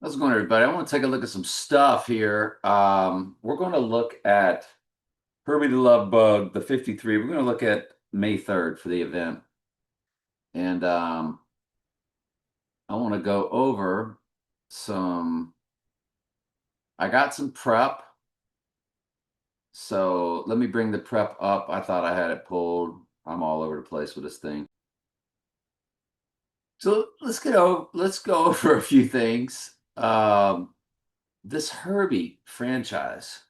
How's it going, everybody? I want to take a look at some stuff here. We're going to look at Herbie the Love Bug, the 53. We're going to look at May 3rd for the event. And I want to go over some, I got some prep. So let me bring the prep up. I thought I had it pulled. I'm all over the place with this thing. So let's go over a few things. This Herbie franchise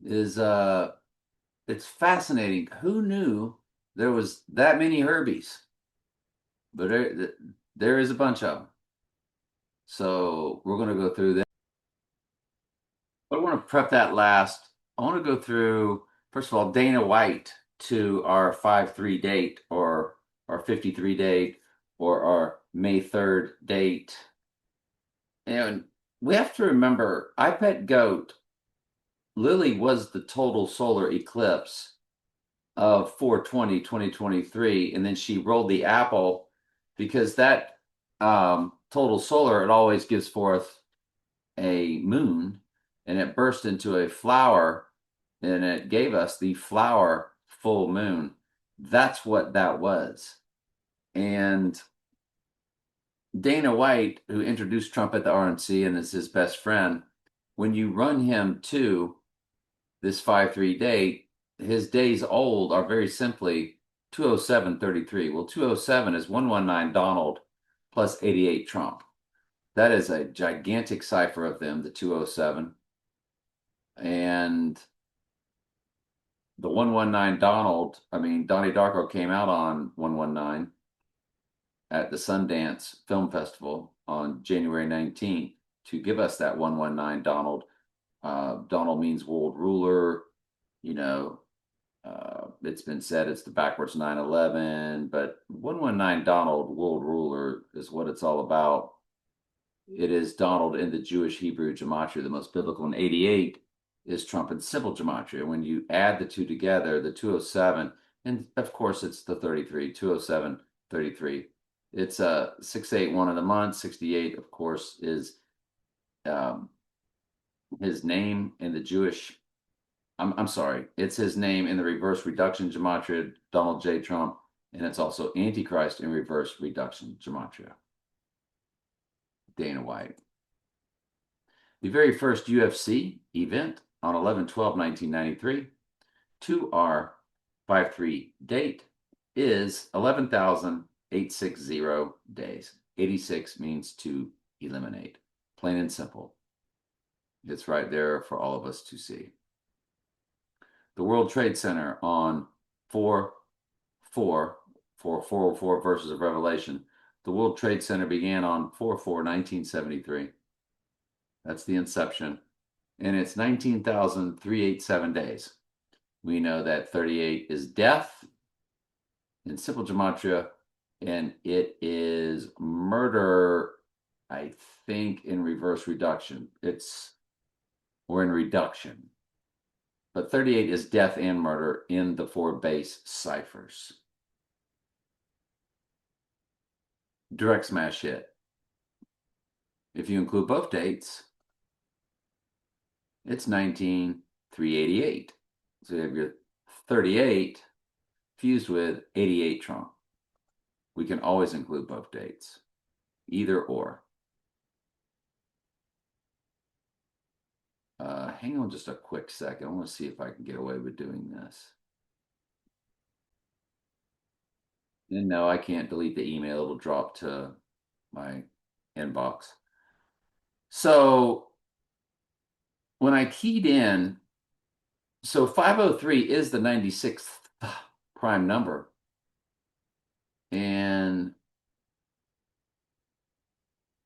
is it's fascinating. Who knew there was that many Herbies? But there is a bunch of them. So we're going to go through that. But I want to prep that last. I want to go through, first of all, Dana White to our 5-3 date or our 53 date or our May 3rd date. And we have to remember, I Pet Goat, Lily was the total solar eclipse of 4/20/2023, and then she rolled the apple because that total solar, it always gives forth a moon, and it burst into a flower, and it gave us the flower full moon. That's what that was. And Dana White, who introduced Trump at the RNC and is his best friend, when you run him to this 5-3 date, his days old are very simply 207-33. Well, 207 is 119 Donald plus 88 Trump. That is a gigantic cipher of them, the 207. And the 119 Donald, I mean, Donnie Darko came out on 119 at the Sundance Film Festival on January 19th to give us that 119 Donald. Donald means world ruler. You know, it's been said it's the backwards 9/11, but 119 Donald, world ruler, is what it's all about. It is Donald in the Jewish Hebrew gematria, the most biblical, and 88 is Trump in simple gematria. When you add the two together, the 207, and of course it's the 33, 207, 33. It's 681 of the month. 68, of course, is um, his name in the Jewish. I'm sorry, it's his name in the reverse reduction gematria, Donald J. Trump, and it's also Antichrist in reverse reduction gematria, Dana White. The very first UFC event on 11/12/1993 to our 5-3 date is 11,860 days. 86 means to eliminate, plain and simple. It's right there for all of us to see. The World Trade Center on 4/4 for 404 Verses of Revelation. The World Trade Center began on 4/4/1973. That's the inception. And it's 19,387 days. We know that 38 is death in simple gematria, and it is murder, I think, in reverse reduction. We're in reduction. But 38 is death and murder in the four base ciphers. Direct smash hit. If you include both dates, it's 19,388. So you have your 38 fused with 88 Trump. We can always include both dates, either or. Hang on just a quick second. I want to see if I can get away with doing this. And no, I can't delete the email. It'll drop to my inbox. So when I keyed in, so 503 is the 96th prime number. And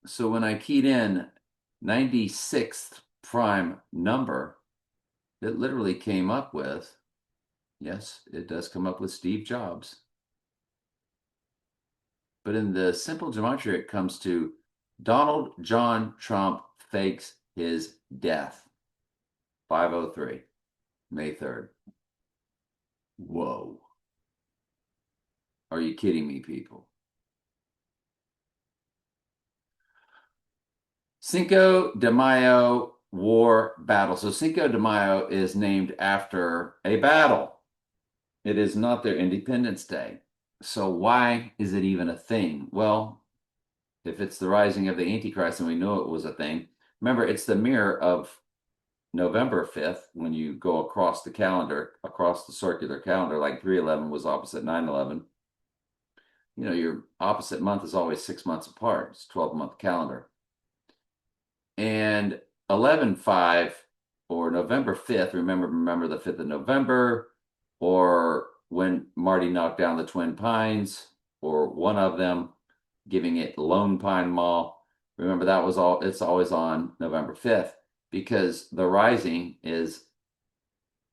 so when I keyed in 96th prime number, it literally came up with, yes, it does come up with Steve Jobs. But in the simple gematria, it comes to Donald John Trump fakes his death. 503, May 3rd. Whoa. Are you kidding me, people? Cinco de Mayo War Battle. So Cinco de Mayo is named after a battle. It is not their Independence Day. So why is it even a thing? Well, if it's the rising of the Antichrist and we know it was a thing, remember it's the mirror of November 5th when you go across the calendar, across the circular calendar, like 311 was opposite 911. Your opposite month is always 6 months apart. It's a 12-month calendar. And 11/5 or November 5th, remember the 5th of November, or when Marty knocked down the Twin Pines, or one of them, giving it Lone Pine Mall. Remember that was all, it's always on November 5th because the rising is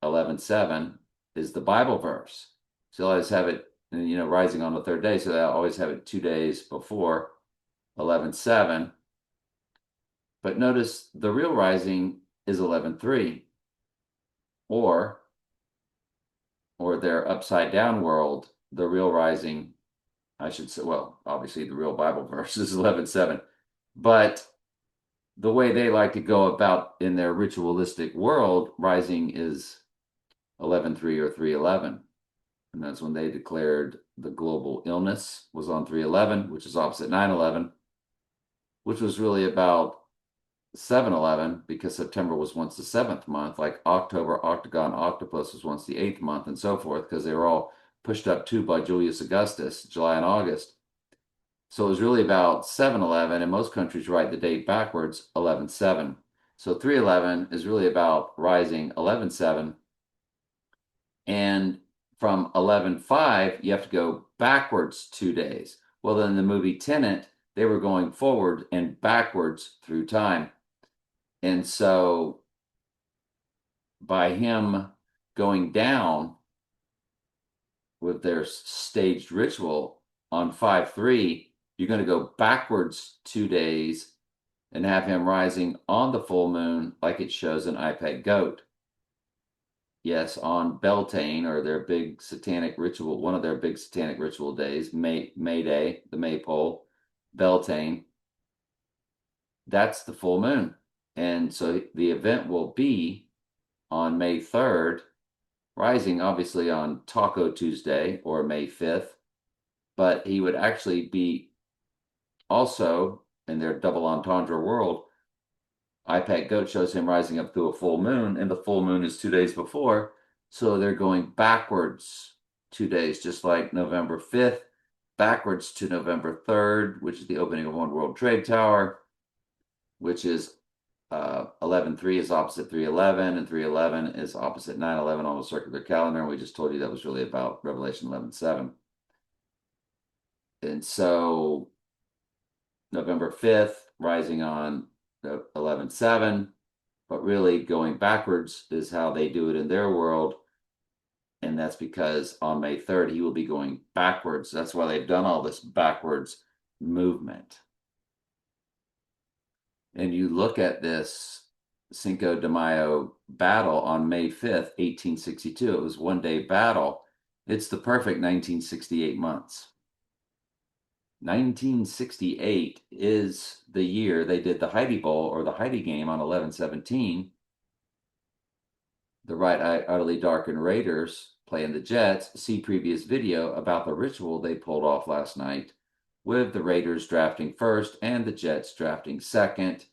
11/7 is the Bible verse. So I always have it, rising on the third day. So I always have it 2 days before 11/7. But notice the real rising is 11/3, or their upside down world, the real rising, I should say, well, obviously the real Bible verse is 11/7, but the way they like to go about in their ritualistic world, rising is 11/3 or 3/11. And that's when they declared the global illness was on 3/11, which is opposite 9/11, which was really about 7/11 because September was once the seventh month, like October, Octagon, Octopus was once the eighth month, and so forth, because they were all pushed up too by Julius Augustus, July and August. So it was really about 7/11, and most countries write the date backwards, 11/7. So 3/11 is really about rising 11/7, and from 11/5, you have to go backwards 2 days. Well, then the movie Tenet, they were going forward and backwards through time. And so by him going down with their staged ritual on 5/3, you're going to go backwards 2 days and have him rising on the full moon like it shows in iPeg Goat. Yes, on Beltane, or their big satanic ritual, one of their big satanic ritual days, May Day, the Maypole, Beltane. That's the full moon. And so the event will be on May 3rd, rising obviously on Taco Tuesday or May 5th, but he would actually be also in their double entendre world. iPad Goat shows him rising up through a full moon, and the full moon is 2 days before. So they're going backwards 2 days, just like November 5th, backwards to November 3rd, which is the opening of One World Trade Tower, which is 11/3 is opposite 3/11, and 3/11 is opposite 9/11 on the circular calendar. And we just told you that was really about Revelation 11/7. And so November 5th, rising on 11/7, but really going backwards is how they do it in their world. And that's because on May 3rd, he will be going backwards. That's why they've done all this backwards movement. And you look at this Cinco de Mayo battle on May 5th, 1862. It was one day battle. It's the perfect 1968 months. 1968 is the year they did the Heidi Bowl or the Heidi game on 11/17. The Right Eye Utterly Darkened Raiders playing the Jets. See previous video about the ritual they pulled off last night with the Raiders drafting first and the Jets drafting second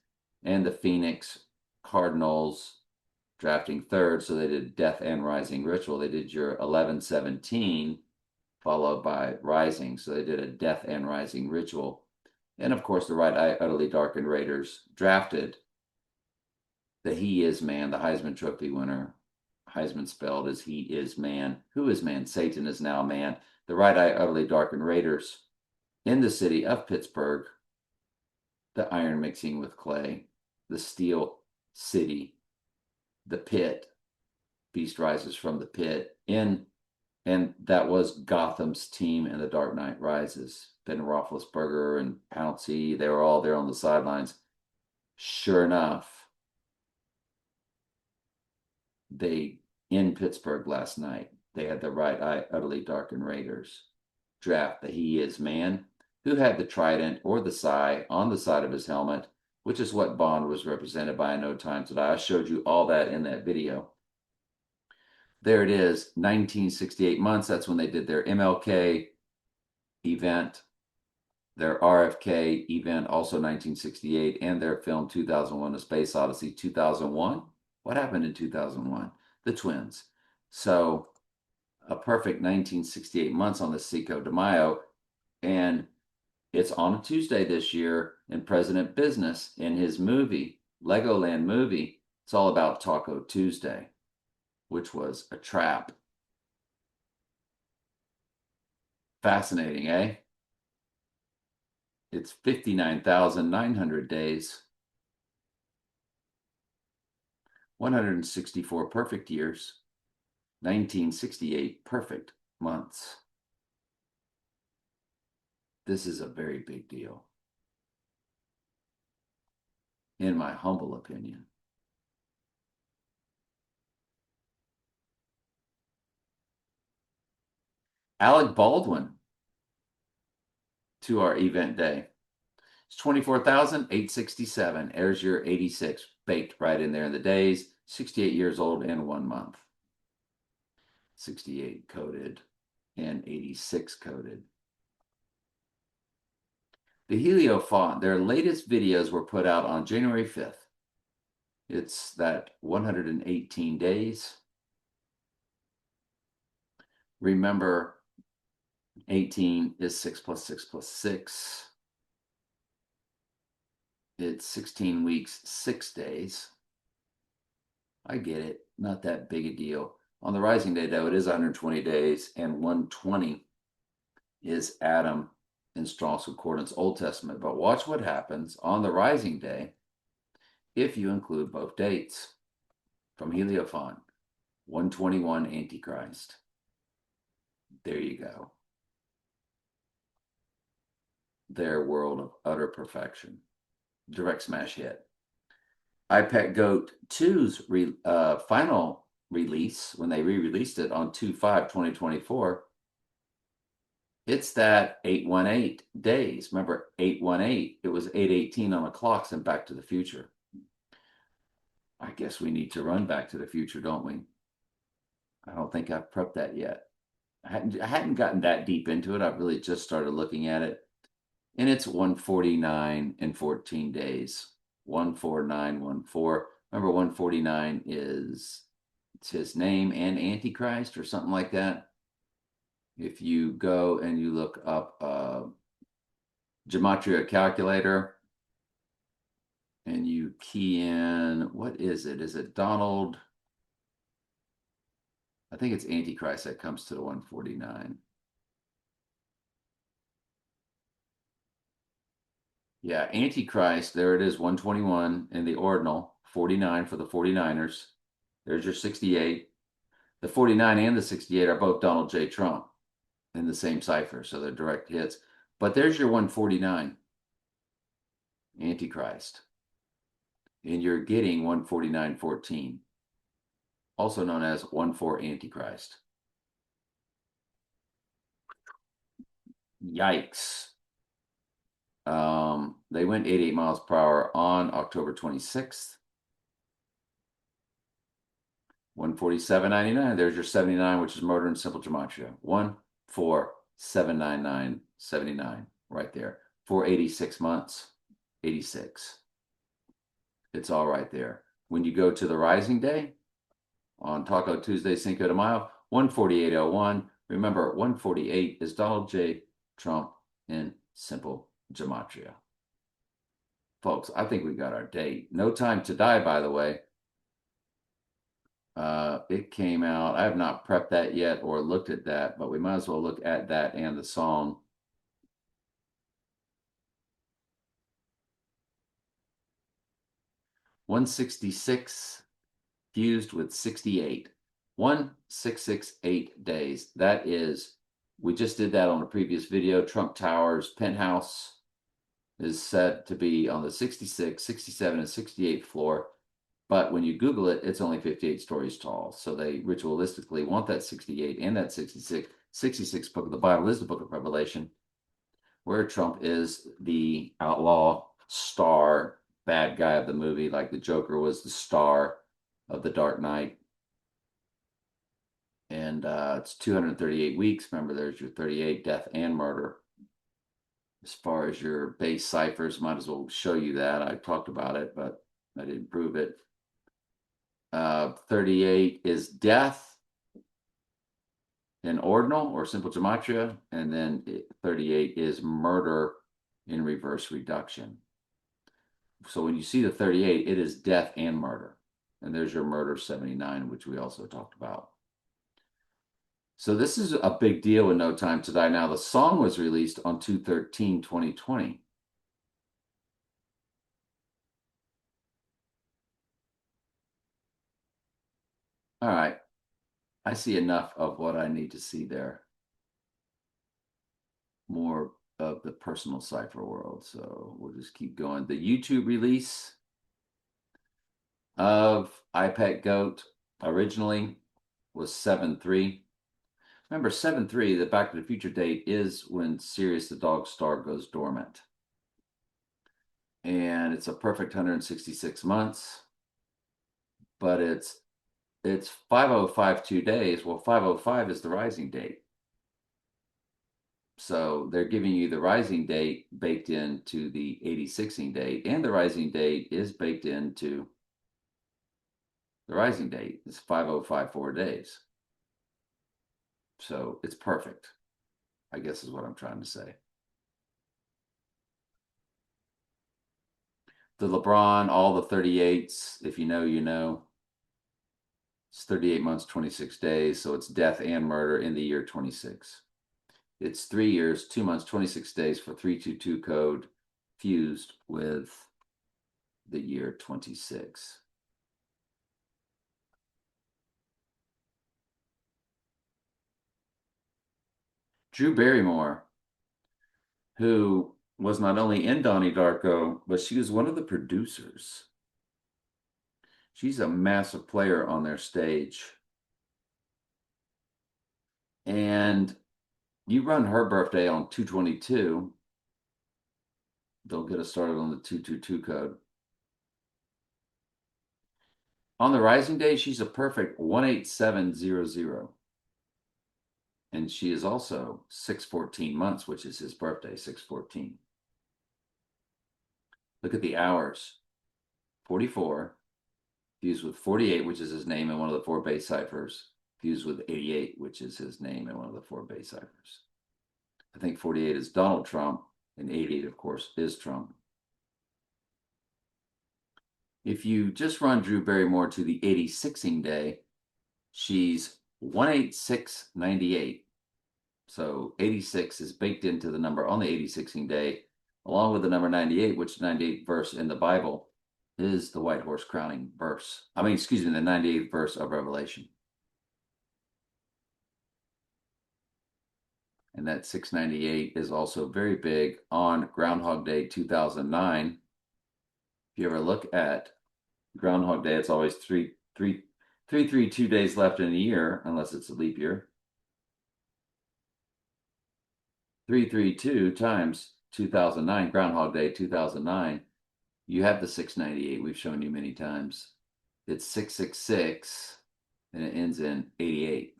and the Phoenix Cardinals drafting third. So they did Death and Rising ritual. They did your 11/17 followed by Rising. So they did a Death and Rising ritual. And of course, the Right Eye Utterly Darkened Raiders drafted the He Is Man, the Heisman Trophy winner. Heisman spelled as He Is Man. Who is man? Satan is now man. The Right Eye Utterly Darkened Raiders in the city of Pittsburgh, the iron mixing with clay, the steel city, the pit. Beast rises from the pit and that was Gotham's team in The Dark Knight Rises. Ben Roethlisberger and Pouncey, they were all there on the sidelines. Sure enough, they, in Pittsburgh last night, they had the Right Eye Utterly Darkened Raiders draft the He Is Man, who had the trident or the sai on the side of his helmet, which is what Bond was represented by in No Time to Die. I showed you all that in that video. There it is, 1968 months. That's when they did their MLK event, their RFK event, also 1968, and their film 2001: A Space Odyssey 2001. What happened in 2001? The twins. So a perfect 1968 months on the Cinco de Mayo. And it's on a Tuesday this year, and President Business in his movie, Legoland movie, it's all about Taco Tuesday, which was a trap. Fascinating, eh? It's 59,900 days, 164 perfect years, 1968 perfect months. This is a very big deal, in my humble opinion. Alec Baldwin to our event day. It's 24,867. Airs your 86, baked right in there in the days. 68 years old and 1 month. 68 coded and 86 coded. The Heliofont, their latest videos were put out on January 5th. It's that 118 days. Remember, 18 is 6 plus 6 plus 6. It's 16 weeks, 6 days. I get it. Not that big a deal. On the rising day, though, it is 120 days, and 120 is Adam in Strong's Concordance Old Testament. But watch what happens on the rising day if you include both dates from Heliofont. 121 Antichrist. There you go. Their world of utter perfection. Direct smash hit. iPet Goat 2's final release, when they re-released it on 2/5/2024, it's that 818 days. Remember, 818, it was 818 on the clocks and Back to the Future. I guess we need to run Back to the Future, don't we? I don't think I've prepped that yet. I hadn't gotten that deep into it. I've really just started looking at it. And it's 149 and 14 days. 14914. Remember, 149 is it's his name and Antichrist or something like that. If you go and you look up Gematria Calculator and you key in, what is it? Is it Donald? I think it's Antichrist that comes to the 149. Yeah, Antichrist, there it is, 121 in the ordinal, 49 for the 49ers. There's your 68. The 49 and the 68 are both Donald J. Trump in the same cipher, so they're direct hits. But there's your 149, Antichrist. And you're getting 149.14, also known as 14 Antichrist. Yikes. They went 88 miles per hour on October 26th. 147.99. There's your 79, which is Murder in Simple Gematria. 14799.79 right there. 486 months, 86. It's all right there. When you go to the rising day on Taco Tuesday, Cinco de Mayo, 148.01. Remember, 148 is Donald J. Trump in Simple Gematria. Folks, I think we got our date. No Time to Die, by the way. It came out. I have not prepped that yet or looked at that, but we might as well look at that and the song. $166 fused with 68. 1668 days. That is, we just did that on a previous video. Trump Tower's penthouse is said to be on the 66, 67, and 68th floor. But when you Google it, it's only 58 stories tall. So they ritualistically want that 68 and that 66. 66 book of the Bible is the book of Revelation, where Trump is the outlaw star bad guy of the movie, like the Joker was the star of The Dark Knight. And it's 238 weeks. Remember, there's your 38, death and murder. As far as your base ciphers, might as well show you that. I talked about it, but I didn't prove it. 38 is death in ordinal or simple gematria, and then 38 is murder in reverse reduction. So when you see the 38, it is death and murder. And there's your murder 79, which we also talked about. So this is a big deal with No Time to Die. Now, the song was released on 2/13/2020. All right. I see enough of what I need to see there. More of the personal cipher world. So we'll just keep going. The YouTube release of iPet Goat originally was 7/3. Remember, 7/3, the Back to the Future date is when Sirius the Dog Star goes dormant. And it's a perfect 166 months, but it's 5052 days. Well, 505 is the rising date. So they're giving you the rising date baked into the 86ing date, and the rising date is baked into the rising date. It's 5054 days. So it's perfect, I guess is what I'm trying to say. The LeBron, all the 38s, if you know, you know. It's 38 months, 26 days. So it's death and murder in the year 26. It's 3 years, 2 months, 26 days for 322 code fused with the year 26. Drew Barrymore, who was not only in Donnie Darko, but she was one of the producers. She's a massive player on their stage. And you run her birthday on 2/22, they'll get us started on the 222 code. On the rising day, she's a perfect 18700. And she is also 6/14 months, which is his birthday, 6/14. Look at the hours. 44, fused with 48, which is his name in one of the 4 base ciphers, fused with 88, which is his name in one of the 4 base ciphers. I think 48 is Donald Trump, and 88, of course, is Trump. If you just run Drew Barrymore to the 86ing day, she's 18698. So 86 is baked into the number on the 86ing day, along with the number 98, which 98 verse in the Bible is the white horse crowning verse. I mean, excuse me, the 98th verse of Revelation. And that 698 is also very big on Groundhog Day 2009. If you ever look at Groundhog Day, it's always 332 days left in a year, unless it's a leap year. 332 times 2009, Groundhog Day 2009, you have the 698 we've shown you many times. It's 666, and it ends in 88.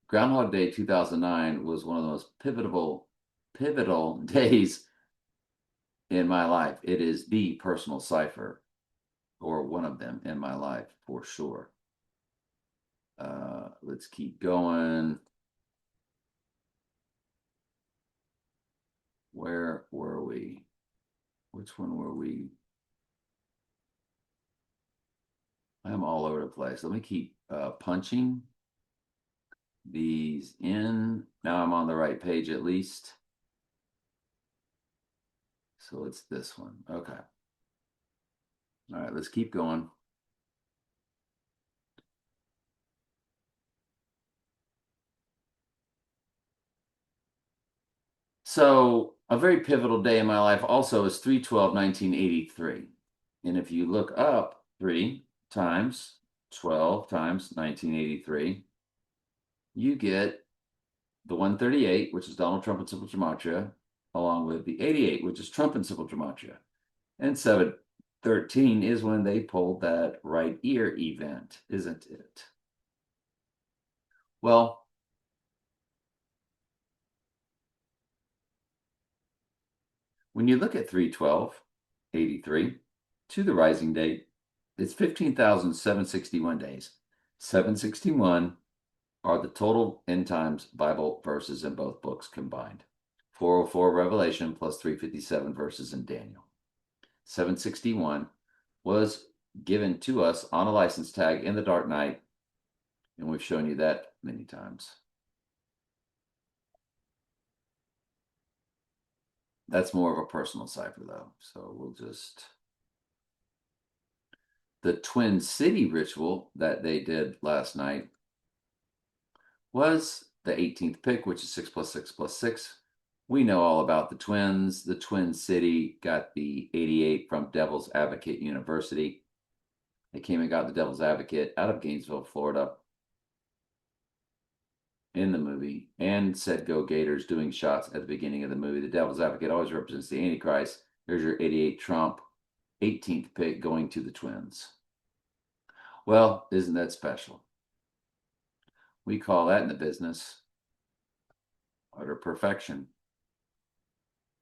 Groundhog Day 2009 was one of the most pivotal days in my life. It is the personal cipher, or one of them in my life for sure. Let's keep going. Where were we? Which one were we? I'm all over the place. Let me keep punching these in. Now I'm on the right page at least. So it's this one. Okay. All right, let's keep going. So a very pivotal day in my life also is 3/12/1983. And if you look up 3 times 12 times 1983, you get the 138, which is Donald Trump and Simple Gematria, along with the 88, which is Trump and Simple Gematria. And 713 is when they pulled that right ear event, isn't it? Well, when you look at 31283 to the rising date, it's 15,761 days. 761 are the total end times Bible verses in both books combined. 404 Revelation plus 357 verses in Daniel. 761 was given to us on a license tag in the dark night, and we've shown you that many times. That's more of a personal cipher, though. So we'll just. The Twin City ritual that they did last night was the 18th pick, which is 6 plus 6 plus 6. We know all about the twins. The Twin City got the 88 from Devil's Advocate University. They came and got the Devil's Advocate out of Gainesville, Florida in the movie and said go Gators doing shots at the beginning of the movie. The Devil's Advocate always represents the Antichrist. There's your 88 Trump, 18th pick going to the Twins. Well, isn't that special? We call that in the business utter perfection.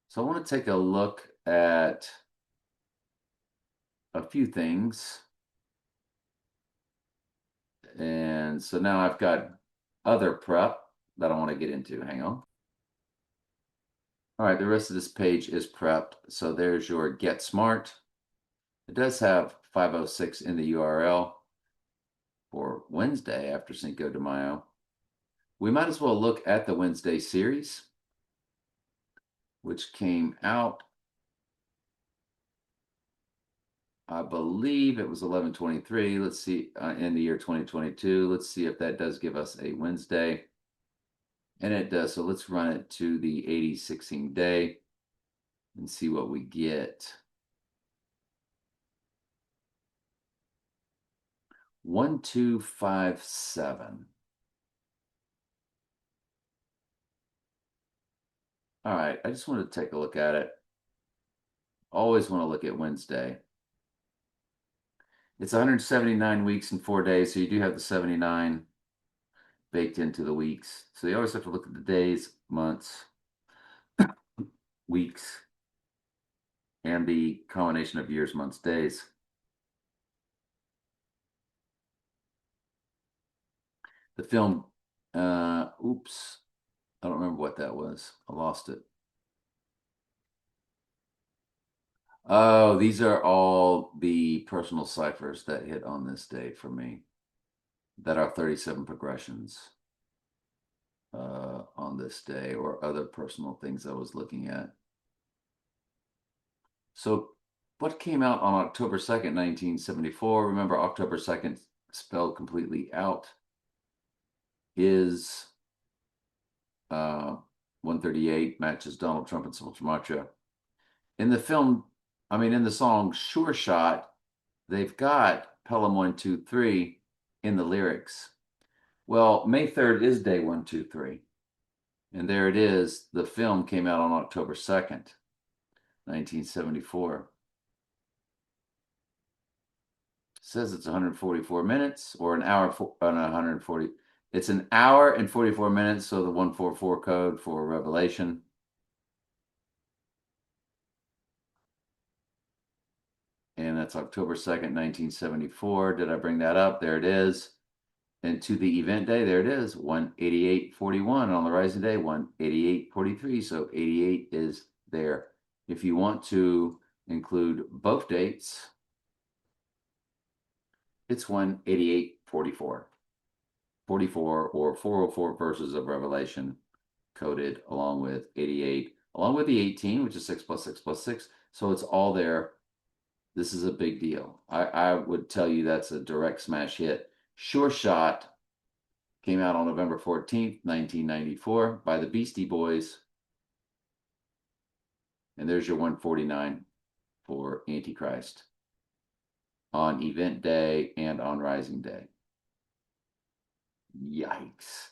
So I want to take a look at a few things. And so now I've got other prep that I want to get into. Hang on. All right, the rest of this page is prepped. So there's your Get Smart. It does have 506 in the URL for Wednesday after Cinco de Mayo. We might as well look at the Wednesday series, which came out, I believe it was 11/23. Let's see, in the year 2022. Let's see if that does give us a Wednesday. And it does. So let's run it to the 80/16 day and see what we get. 1257. All right, I just want to take a look at it. Always want to look at Wednesday. It's 179 weeks and 4 days, so you do have the 79 baked into the weeks. So you always have to look at the days, months, weeks, and the combination of years, months, days. The film, oops, I don't remember what that was. I lost it. Oh, these are all the personal ciphers that hit on this date for me that are 37 progressions on this day or other personal things I was looking at. So what came out on October 2nd, 1974? Remember, October 2nd spelled completely out is 138 matches Donald Trump and Sumatra. In the film, in the song Sure Shot, they've got Pelham 123 in the lyrics. Well, May 3rd is day 123. And there it is. The film came out on October 2nd, 1974. It says it's 144 minutes or an hour and 140. It's an hour and 44 minutes, so the 144 code for Revelation. And that's October 2nd, 1974. Did I bring that up? There it is. And to the event day, there it is, 188.41 on the rising day, 188.43. So 88 is there. If you want to include both dates, it's 188.44. 44 or 404 verses of Revelation coded along with 88, along with the 18, which is 6 plus 6 plus 6. So it's all there. This is a big deal. I would tell you that's a direct smash hit. Sure Shot came out on November 14th, 1994 by the Beastie Boys. And there's your 149 for Antichrist on event day and on rising day. Yikes.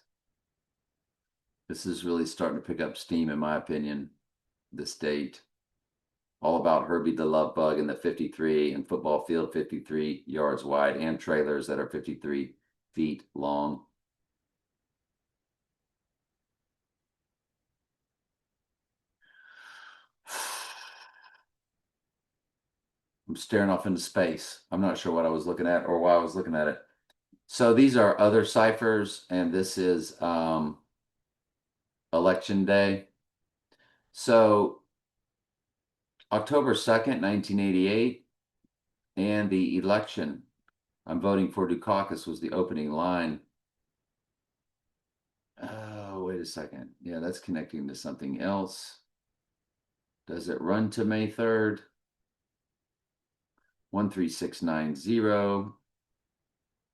This is really starting to pick up steam, in my opinion, this date. all about Herbie the Love Bug and the 53 and football field 53 yards wide and trailers that are 53 feet long. I'm staring off into space. I'm not sure what I was looking at or why I was looking at it. So these are other ciphers, and this is election day. So October 2nd, 1988, and the election. I'm voting for Dukakis was the opening line. Oh, wait a second. Yeah, that's connecting to something else. Does it run to May 3rd? 13690.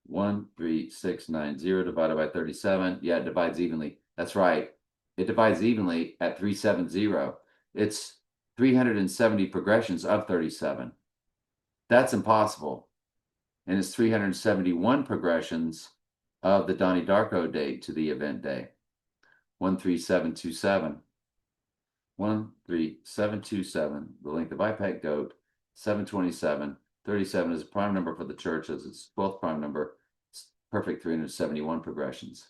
13690 divided by 37. Yeah, it divides evenly. That's right. It divides evenly at 370. It's 370 progressions of 37. That's impossible. And it's 371 progressions of the Donnie Darko date to the event day. 13727. 13727. The length of IPAC goat, 727. 37 is a prime number for the church as its 12th prime number. It's perfect 371 progressions.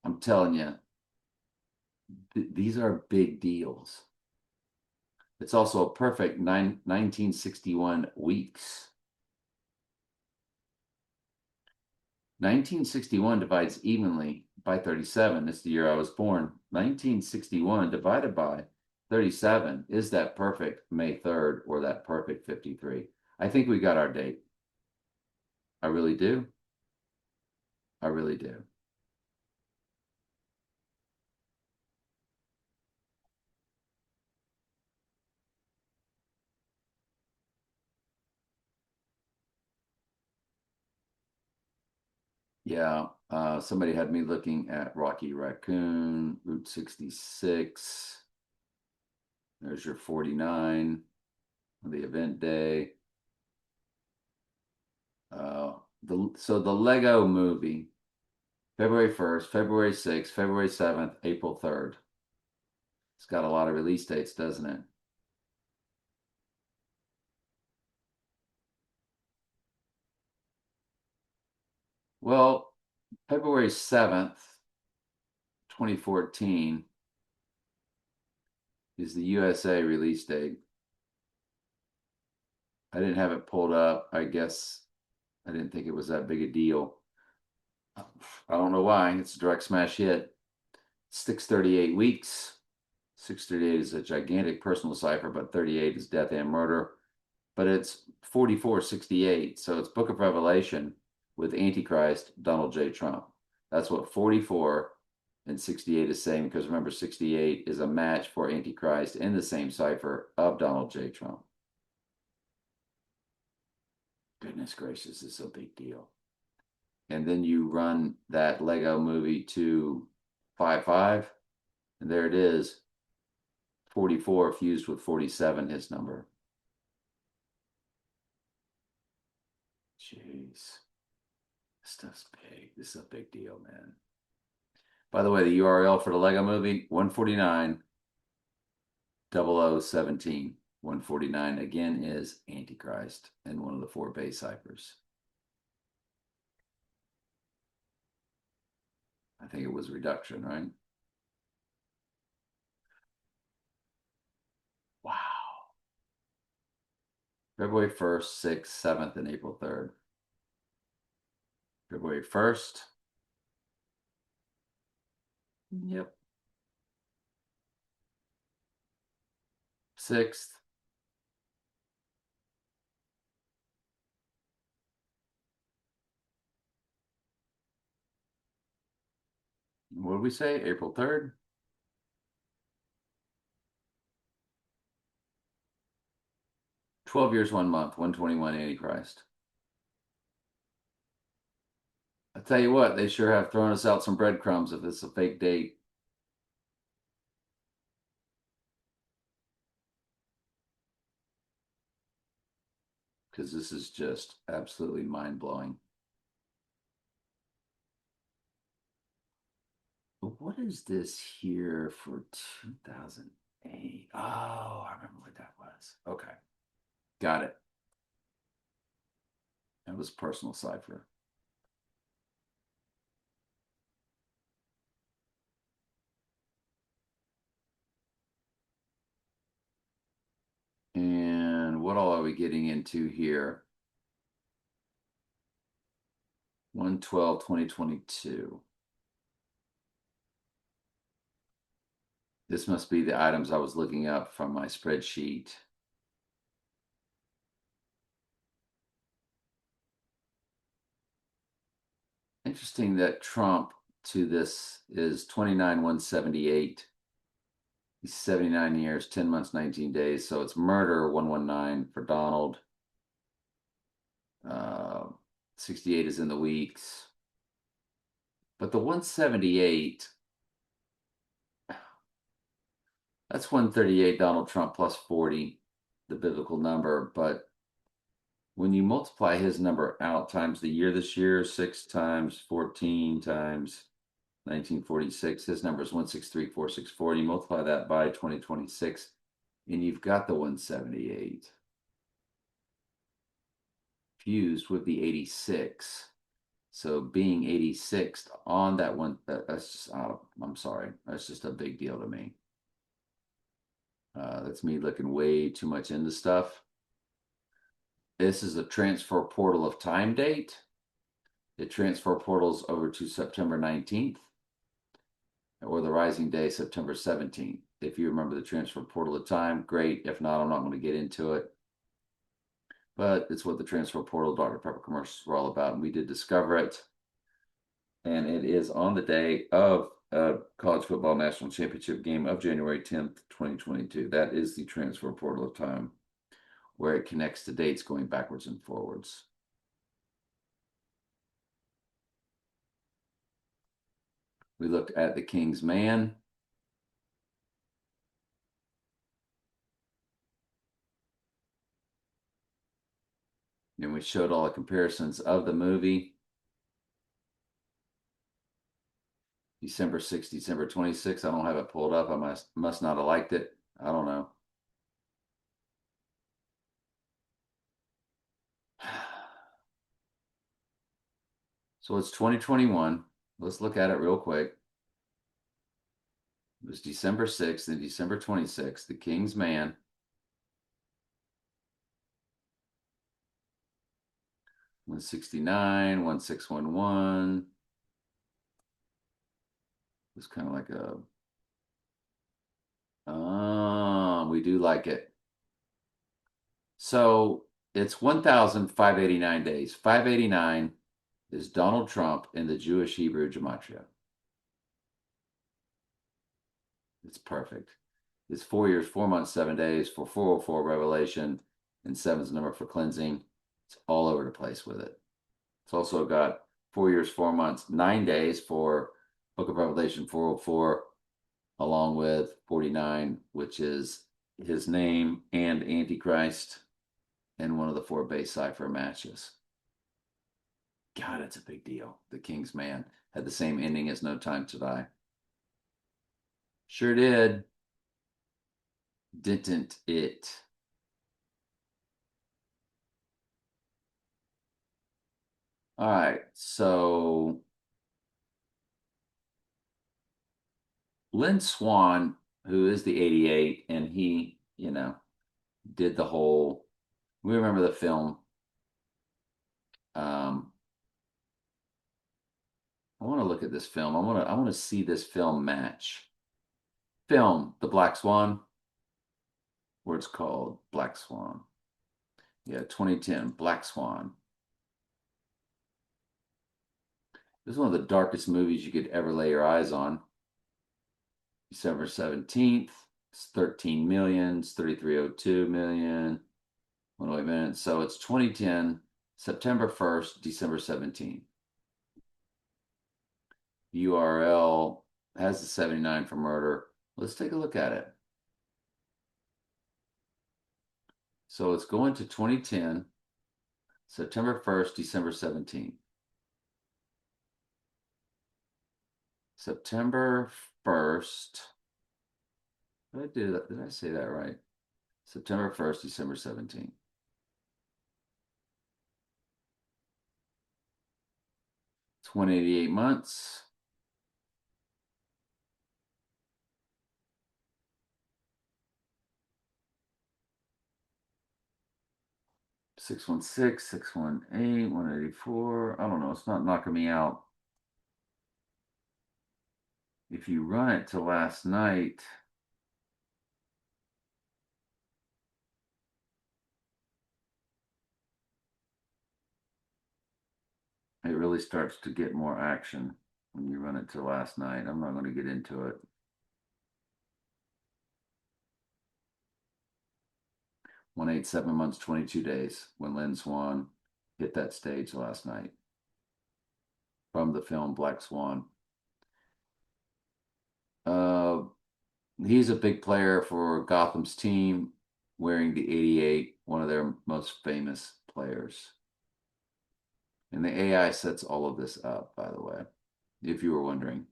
I'm telling you, these are big deals. It's also a perfect 1961 weeks. 1961 divides evenly by 37. It's the year I was born. 1961 divided by 37 is that perfect May 3rd or that perfect 53. I think we got our date. I really do. I really do. Yeah, somebody had me looking at Rocky Raccoon, Route 66. There's your 49, the event day. So the Lego movie, February 1st, February 6th, February 7th, April 3rd. It's got a lot of release dates, doesn't it? Well, February 7th, 2014 is the USA release date. I didn't have it pulled up. I guess I didn't think it was that big a deal. I don't know why. It's a direct smash hit. 638 weeks. 638 is a gigantic personal cipher, but 38 is death and murder. But it's 4468. So it's Book of Revelation with Antichrist, Donald J. Trump. That's what 44 and 68 is saying, because remember, 68 is a match for Antichrist in the same cipher of Donald J. Trump. Goodness gracious, this is a big deal. And then you run that Lego movie to 5-5, and there it is. 44 fused with 47, his number. Jeez. This stuff's big. This is a big deal, man. By the way, the URL for the Lego movie, 149 0017. 149 again is Antichrist and one of the 4 base ciphers. I think it was reduction, right? Wow. February 1st, 6th, 7th, and April 3rd. February 1st. Yep. 6th. What did we say? April 3rd? "12 years, 1 month, 121 Antichrist." I tell you what, they sure have thrown us out some breadcrumbs if it's a fake date. Because this is just absolutely mind-blowing. But what is this here for 2008? Eight. Oh, I remember what that was. Okay. Got it. That was personal cipher. And what all are we getting into here? 1/12/2022. This must be the items I was looking up from my spreadsheet. Interesting that Trump to this is 29/178. He's 79 years, 10 months, 19 days. So it's murder 119 for Donald. 68 is in the weeks. But the 178, that's 138 Donald Trump plus 40, the biblical number. But when you multiply his number out times the year this year, 6 times 14 times 1946, his number is 163,464. You multiply that by 2026, and you've got the 178. Fused would be 86. So being 86th on that one, that's just, I'm sorry, that's just a big deal to me. That's me looking way too much into stuff. This is a transfer portal of time date. The transfer portals over to September 19th or the rising day, September 17th. If you remember the transfer portal of time, great. If not, I'm not going to get into it. But it's what the transfer portal Dr. Pepper commercials were all about. And we did discover it. And it is on the day of college football national championship game of January 10th, 2022. That is the transfer portal of time, where it connects the dates going backwards and forwards. We looked at the King's Man. And we showed all the comparisons of the movie. December 6th, December 26th. I don't have it pulled up. I must not have liked it. I don't know. So it's 2021. Let's look at it real quick. It was December 6th and December 26th, The King's Man. $169, 1611. It's kind of like a we do like it. So it's 1,589 days. 589 is Donald Trump in the Jewish Hebrew gematria. It's perfect. It's 4 years, 4 months, 7 days for 404 revelation, and seven's number for cleansing. It's all over the place with it. It's also got 4 years, 4 months, 9 days for Book of Revelation 404, along with 49, which is his name and Antichrist, and one of the 4 base cipher matches. God, it's a big deal. The King's Man had the same ending as No Time to Die. Sure did. Didn't it? All right, so Lynn Swan, who is the 88, and he, did the whole, we remember the film. I want to look at this film. I want to see this film match. Film, The Black Swan, where it's called Black Swan. Yeah, 2010, Black Swan. This is one of the darkest movies you could ever lay your eyes on. December 17th, it's 13 million, it's 3302 million, 108 minutes. So it's 2010, September 1st, December 17th. URL has the 79 for murder. Let's take a look at it. So it's going to 2010, September 1st, December 17th. September 1st, Did I do that? Did I say that right? September 1st, December 17th. It's 188 months. 616, 618, 184. I don't know. It's not knocking me out. If you run it to last night, it really starts to get more action when you run it to last night. I'm not going to get into it. 187 months, 22 days when Lynn Swan hit that stage last night from the film Black Swan. Uh, he's a big player for Gotham's team, wearing the 88, one of their most famous players. And the AI sets all of this up, by the way, if you were wondering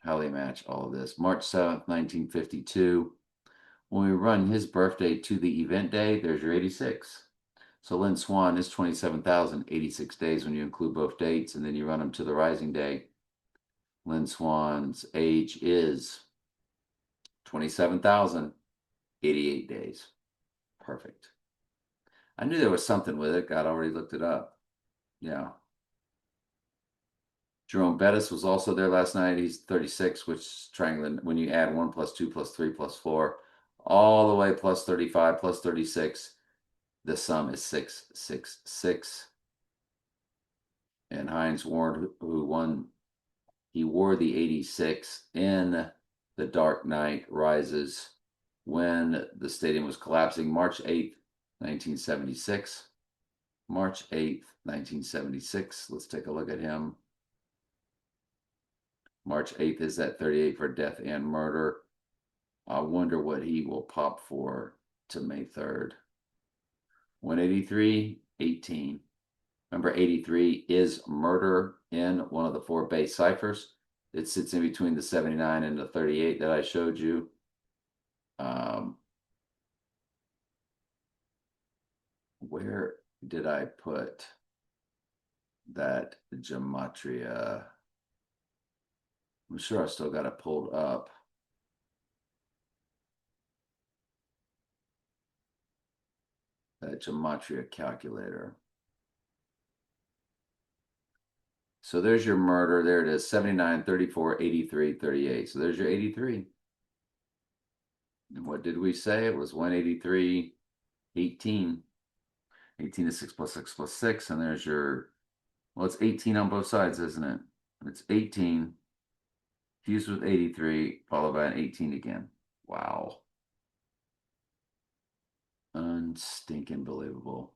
how they match all of this. March 7th, 1952. When we run his birthday to the event day, there's your 86. So Lynn Swan is 27,086 days when you include both dates, and then you run them to the rising day. Lynn Swan's age is 27,088 days. Perfect. I knew there was something with it. God already looked it up. Yeah. Jerome Bettis was also there last night. He's 36, which is triangling. When you add 1 plus 2 plus 3 plus 4, all the way plus 35 plus 36, the sum is 666. And Hines Ward, who won, he wore the 86 in The Dark Knight Rises when the stadium was collapsing March 8th, 1976. March 8th, 1976. Let's take a look at him. March 8th is that 38 for death and murder. I wonder what he will pop for to May 3rd. 183, 18. Remember, 83 is murder in one of the 4 base ciphers. It sits in between the 79 and the 38 that I showed you. Where did I put that gematria? I'm sure I still got it pulled up. That gematria calculator. So there's your murder. There it is, 79, 34, 83, 38. So there's your 83. And what did we say? It was 183, 18. 18 is 6 plus 6 plus 6. And there's your, well, it's 18 on both sides, isn't it? It's 18 fused with 83, followed by an 18 again. Wow. Unstinking believable.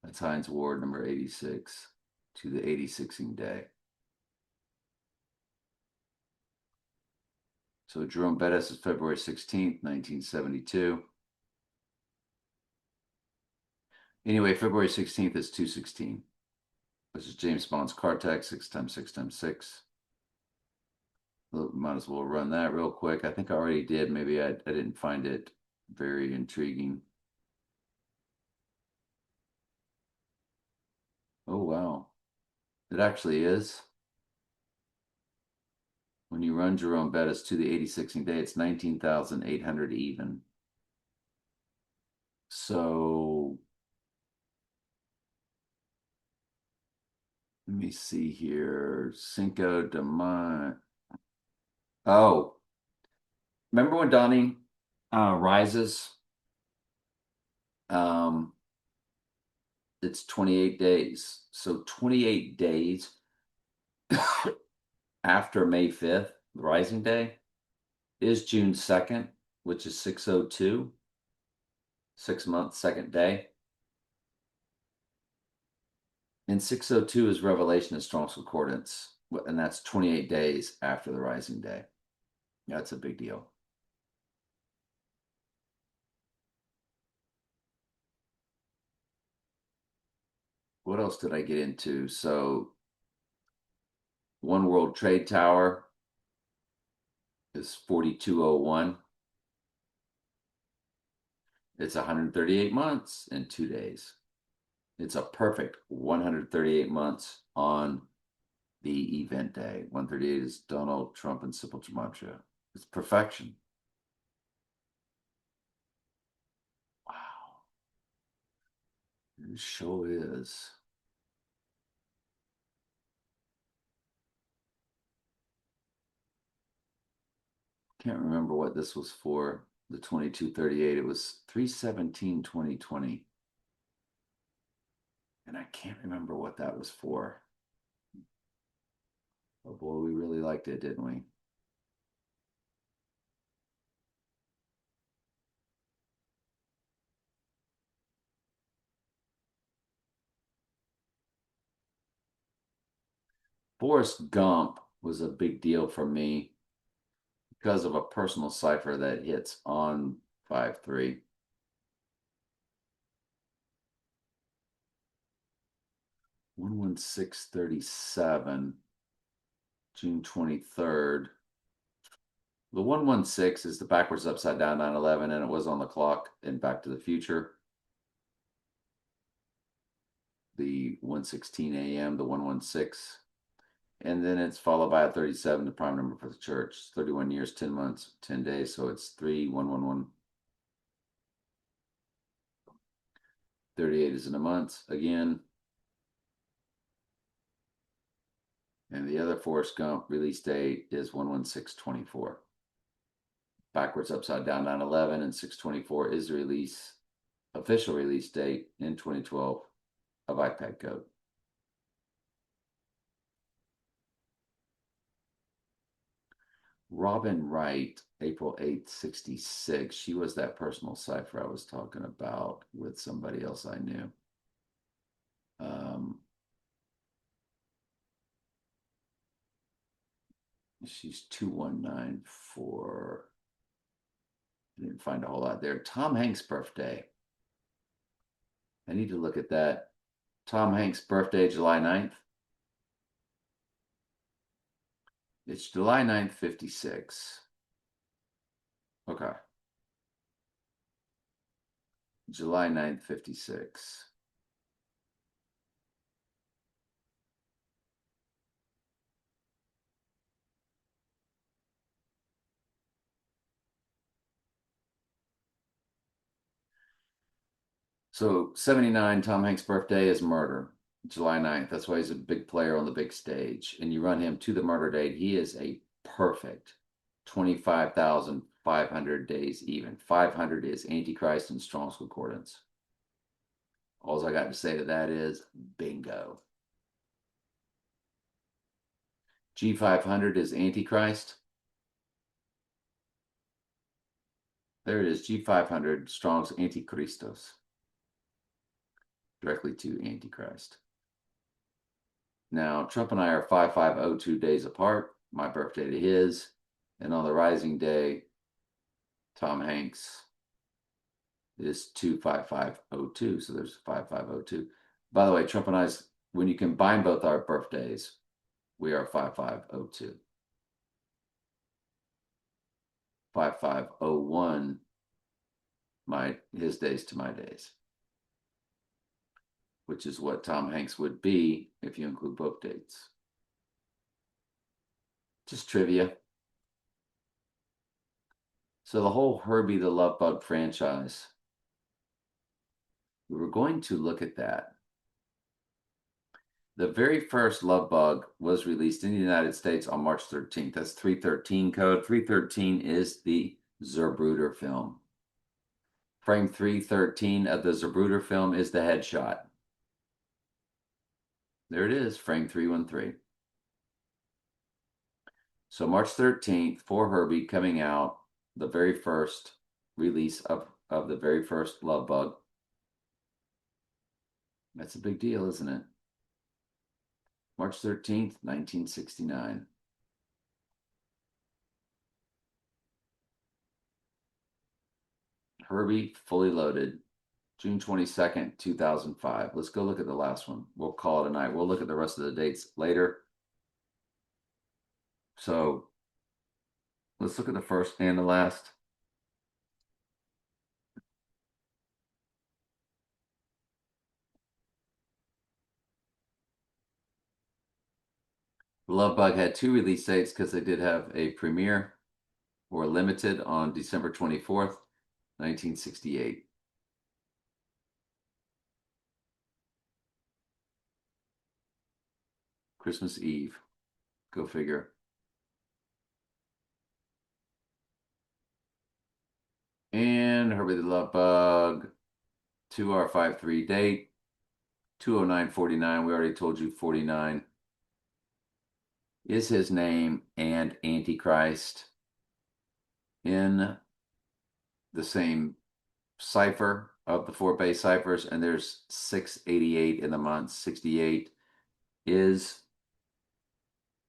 That's Hines Ward, number 86, to the 86ing day. So Jerome Bettis is February 16th, 1972. Anyway, February 16th is 216. This is James Bond's Cartex, 6 times 6 times 6. Might as well run that real quick. I think I already did. Maybe I didn't find it very intriguing. Oh, wow. It actually is. When you run Jerome Bettis to the 86ing day, it's 19,800 even. So let me see here. Cinco de Mayo. Oh, remember when Donnie rises? Um, it's 28 days. So 28 days after May 5th, the rising day, is June 2nd, which is 602, 6 months, second day. And 602 is Revelation of Strong's Concordance, and that's 28 days after the rising day. That's a big deal. What else did I get into? So One World Trade Tower is 4201. It's 138 months and 2 days. It's a perfect 138 months on the event day. 138 is Donald Trump and Sybil Gematria. It's perfection. Wow. It sure is. Can't remember what this was for. The 2238. It was 3/17/2020. And I can't remember what that was for. Oh boy, we really liked it, didn't we? Forrest Gump was a big deal for me because of a personal cipher that hits on 5/3. 11637, June 23rd. The 116 is the backwards upside down 9/11, and it was on the clock in Back to the Future. The 1:16 a.m., the 116. And then it's followed by a 37, the prime number for the church. 31 years, 10 months, 10 days. So it's 3111. 38 is in a month again. And the other Forrest Gump release date is 1/16/24. Backwards upside down 9/11, and 6/24 is the official release date in 2012 of iPad Code. Robin Wright, April 8th, 66. She was that personal cipher I was talking about with somebody else I knew. She's 2194. Didn't find a whole lot there. Tom Hanks' birthday. I need to look at that. Tom Hanks' birthday, July 9th. It's July 9th, 56. Okay. July 9th, 56. So 79, Tom Hanks' birthday is Murder, July 9th. That's why he's a big player on the big stage. And you run him to the murder date, he is a perfect 25,500 days even. 500 is Antichrist and Strong's Concordance. All I got to say to that is bingo. G500 is Antichrist. There it is, G500, Strong's Antichristos. Directly to Antichrist. Now, Trump and I are 5502 days apart, my birthday to his. And on the rising day, Tom Hanks is 25502. So there's 5502. By the way, Trump and I's, when you combine both our birthdays, we are 5502. 5501, his days to my days, which is what Tom Hanks would be if you include both dates. Just trivia. So the whole Herbie the Love Bug franchise, we were going to look at that. The very first Love Bug was released in the United States on March 13th. That's 313 code. 313 is the Zapruder film. Frame 313 of the Zapruder film is the headshot. There it is, frame 313. So March 13th, for Herbie, coming out, the very first release of the very first Love Bug. That's a big deal, isn't it? March 13th, 1969. Herbie, Fully Loaded, June 22nd, 2005. Let's go look at the last one. We'll call it a night. We'll look at the rest of the dates later. So let's look at the first and the last. Love Bug had two release dates because they did have a premiere or limited on December 24th, 1968. Christmas Eve. Go figure. And Herbie the Love Bug, 2R53 date, 20949. We already told you 49 is his name and Antichrist in the same cipher of the four base ciphers, and there's 688 in the month. 68 is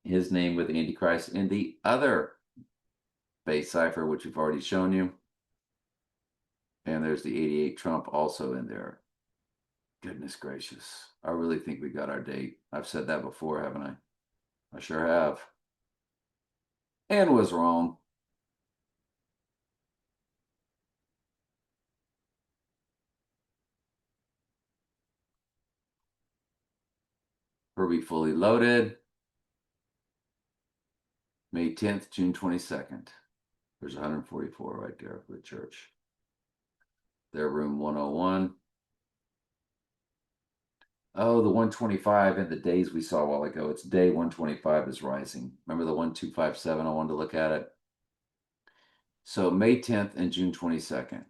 his name with Antichrist in the other base cipher, which we've already shown you. And there's the 88 Trump also in there. Goodness gracious. I really think we got our date. I've said that before, haven't I? I sure have. And was wrong. Herbie Fully Loaded. May 10th, June 22nd. There's 144 right there for the church. Their room 101. Oh, the 125 and the days we saw a while ago. It's day 125 is rising. Remember the 1257? I wanted to look at it. So May 10th and June 22nd.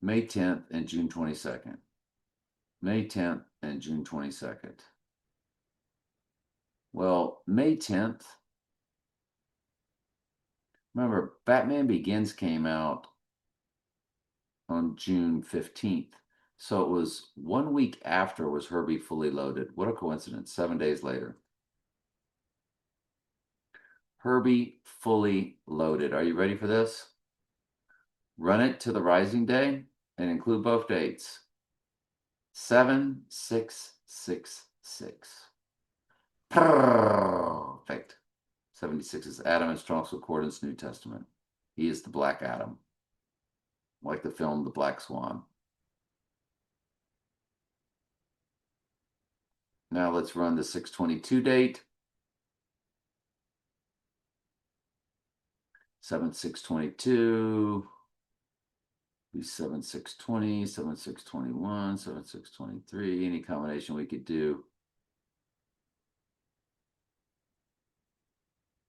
May 10th and June 22nd. May 10th and June 22nd. Well, May 10th. Remember, Batman Begins came out on June 15th. So it was 1 week after was Herbie Fully Loaded. What a coincidence. 7 days later. Herbie Fully Loaded. Are you ready for this? Run it to the rising day and include both dates. 7666. Perfect. 76 is Adam in Strong's Concordance, New Testament. He is the Black Adam, like the film The Black Swan. Now let's run the 622 date. 7622. Be 7620, 7621, 7623. Any combination we could do.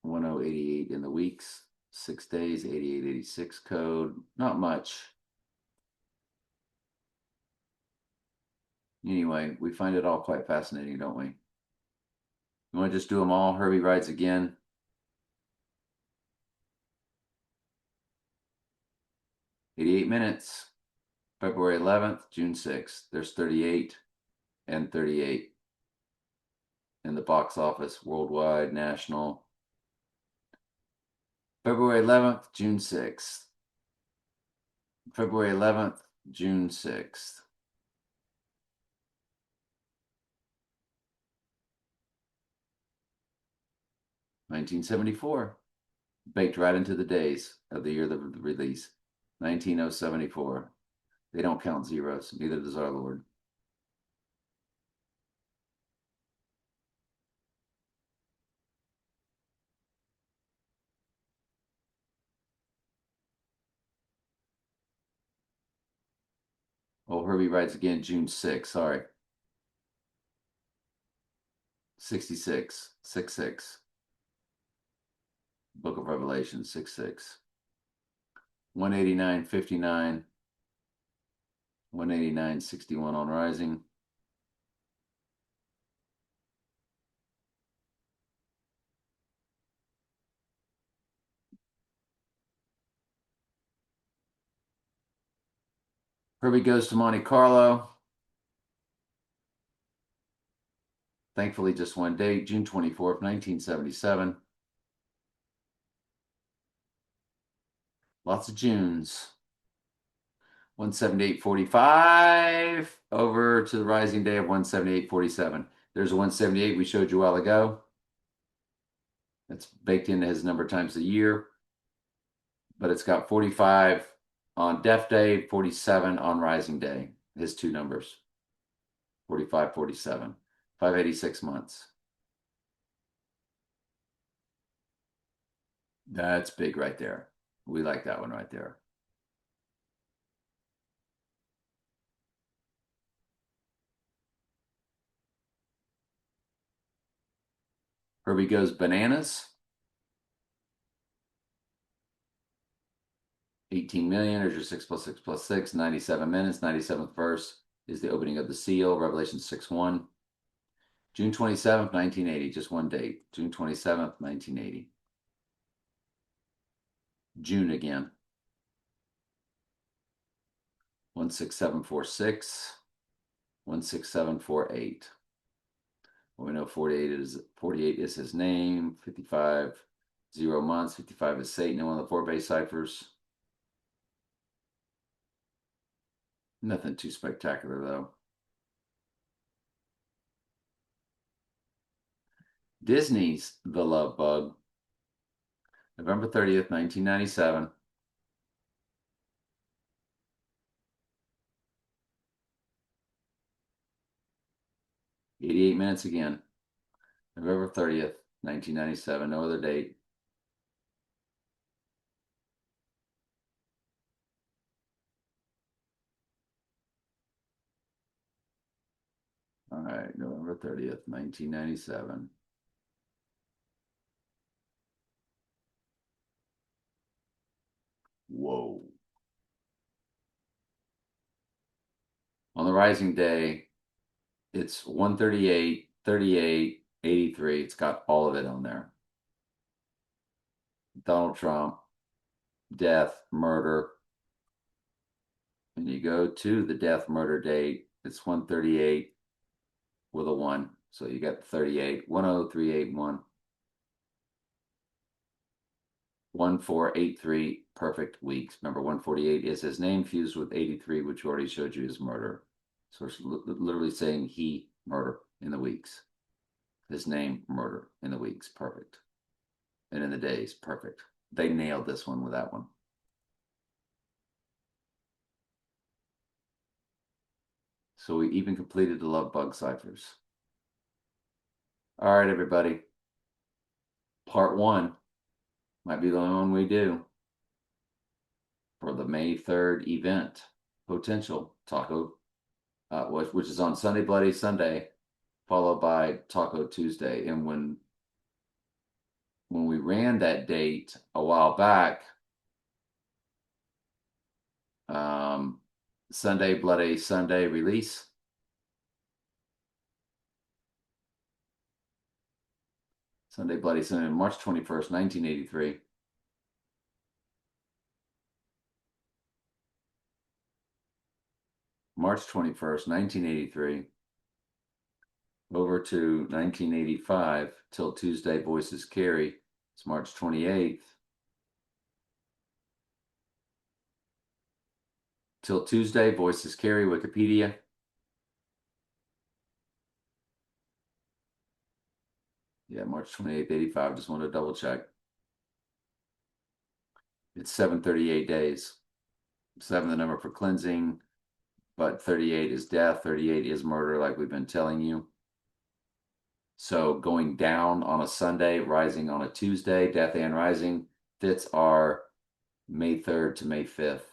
1088 in the weeks, 6 days, 8886 code. Not much. Anyway, we find it all quite fascinating, don't we? You want to just do them all? Herbie Rides Again. 88 minutes. February 11th, June 6th. There's 38 and 38 in the box office, worldwide, national. February 11th, June 6th. February 11th, June 6th. (1974). Baked right into the days of the year of the release. 19074. They don't count zeros, neither does our Lord. Oh, Herbie Rides Again, June 6th. Sorry. 66. 66. Book of Revelation, 66. 189.59. 189.61 on Rising. Herbie Goes to Monte Carlo. Thankfully, just one date, June 24th, 1977. Lots of Junes. 178.45 over to the rising day of 178.47. There's a 178 we showed you a while ago. It's baked into his number of times a year, but it's got 45 on Death Day, 47 on Rising Day. His two numbers, 45, 47, 586 months. That's big right there. We like that one right there. Herbie goes bananas. 18 million. There's your 6 plus 6 plus 6, 97 minutes. 97th verse is the opening of the seal, Revelation 6:1. June 27th, 1980. Just one date. June 27th, 1980. June again. 16746. 16748. Well, we know 48 is his name. 55, 0 months. 55 is Satan in one of the four base ciphers. Nothing too spectacular though. Disney's The Love Bug. November 30th, 1997. 88 minutes again. November 30th, 1997. No other date. All right, November 30th, 1997. Whoa. On the Rising Day, it's 138, 38, 83. It's got all of it on there. Donald Trump, death, murder. And you go to the death murder date, it's 138 with a 1. So you got 38, 10381. 1483 perfect weeks. Remember, 148 is his name fused with 83, which we already showed you is murder. So it's literally saying he murder in the weeks. His name murder in the weeks. Perfect. And in the days. Perfect. They nailed this one with that one. So we even completed the love bug ciphers. All right, everybody. Part one might be the only one we do for the May 3rd event. Potential Taco, which is on Sunday Bloody Sunday, followed by Taco Tuesday. And when we ran that date a while back, Sunday Bloody Sunday release. Sunday Bloody Sunday, March 21st, 1983. March 21st, 1983. Over to 1985 till Tuesday Voices Carry. It's March 28th. Till Tuesday Voices Carry, Wikipedia. Yeah, March 28th, 85. Just wanted to double check. It's 738 days. 7 the number for cleansing, but 38 is death. 38 is murder, like we've been telling you. So going down on a Sunday, rising on a Tuesday, death and rising fits our May 3rd to May 5th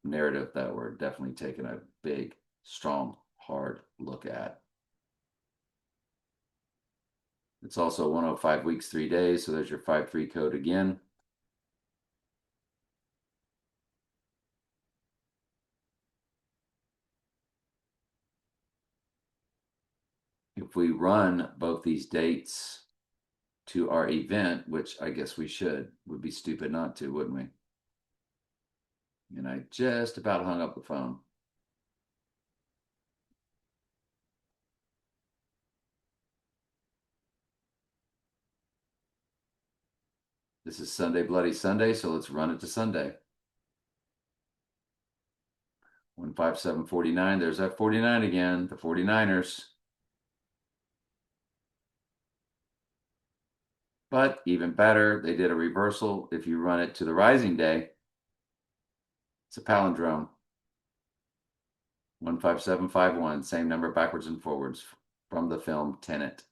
narrative that we're definitely taking a big, strong, hard look at. It's also 105 weeks, 3 days. So there's your 5-3 code again. If we run both these dates to our event, which I guess we should, would be stupid not to, wouldn't we? And I just about hung up the phone. This is Sunday Bloody Sunday, so let's run it to Sunday. 15749. There's that 49 again, the 49ers. But even better, they did a reversal. If you run it to the rising day, it's a palindrome. 15751, same number backwards and forwards from the film Tenet.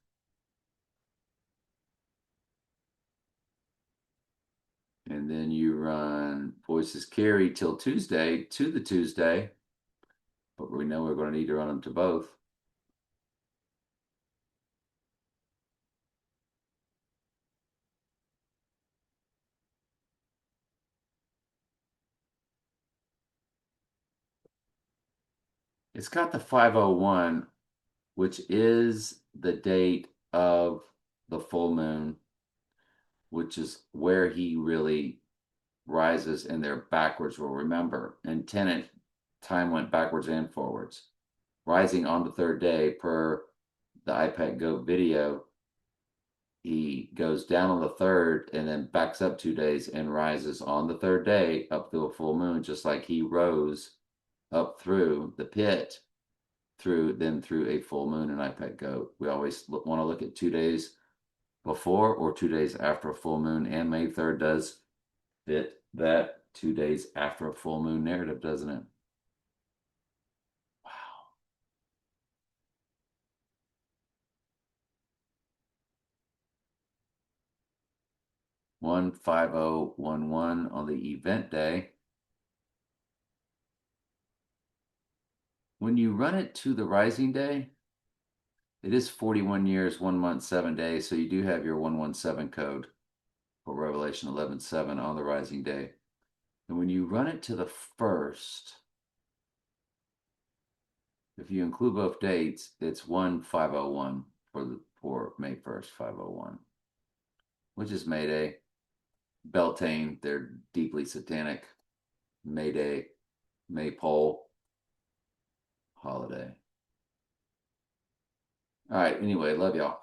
And then you run Voices Carry till Tuesday to the Tuesday, but we know we're going to need to run them to both. It's got the 501, which is the date of the full moon, which is where he really rises, and they're backwards. Well, remember, in Tenet, time went backwards and forwards. Rising on the third day, per the iPad Go video, he goes down on the third and then backs up 2 days and rises on the third day up through a full moon, just like he rose up through the pit through a full moon in iPad Go. We always want to look at 2 days before or 2 days after a full moon, and May 3rd does fit that 2 days after a full moon narrative, doesn't it? Wow. 15011 on the event day. When you run it to the rising day, it is 41 years, 1 month, 7 days. So you do have your 117 code for Revelation 11:7 on the rising day. And when you run it to the first, if you include both dates, it's 1501 for May 1st, 501, which is May Day. Beltane, they're deeply satanic. May Day, Maypole holiday. All right, anyway, love y'all.